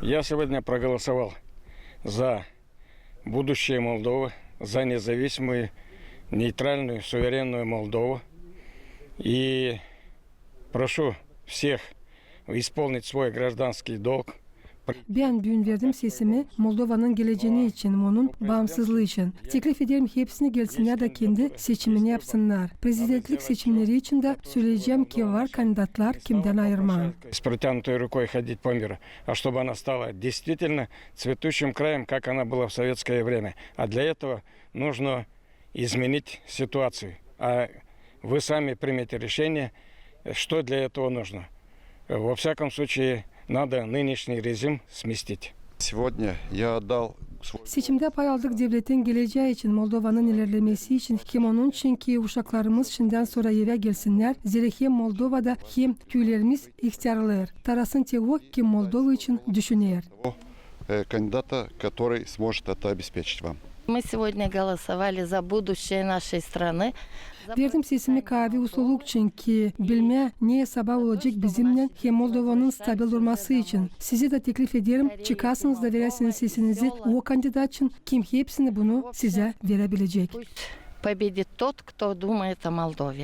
Я сегодня проголосовал за будущее Молдовы, за независимую, нейтральную, суверенную Молдову. И прошу всех исполнить свой гражданский долg. Ben bugün verdim sesimi Moldova'nın geleceği için, onun bağımsızlığı için. Teklif ederim hepsini gelsinler de kendi seçimini yapsınlar. Prezidentlik seçimleri için de söyleyeceğim ki var kandidatlar kimden ayırma. С протянутой рукой ходить по миру, а чтобы она стала действительно цветущим краем, как она была в советское время. А для этого нужно изменить ситуацию. А вы сами примете решение, что для этого нужно. Во всяком случае, надо нынешний режим сместить. Сегодня я отдал Seçimde pay aldık devletin geleceği için, Moldova'nın ilerlemesi için, hem onun için ki uşaklarımız şimdiden sonra eve gelsinler. Zira hem Moldova'da hem tüylerimiz ihtiyarlar. Tarasın tevo ki Moldova için düşünür. кандидата, который сможет это обеспечить вам. Мы сегодня голосовали за будущее нашей страны. Verdim sesimi kahve usulü için ki bilme neye sabah olacak bizimle hem Moldova'nın stabil olması için. Sizi de teklif ederim çıkarsınız da verirsiniz sesinizi o kandidat için kim hepsini bunu size verebilecek. Победит тот, кто думает о Молдове.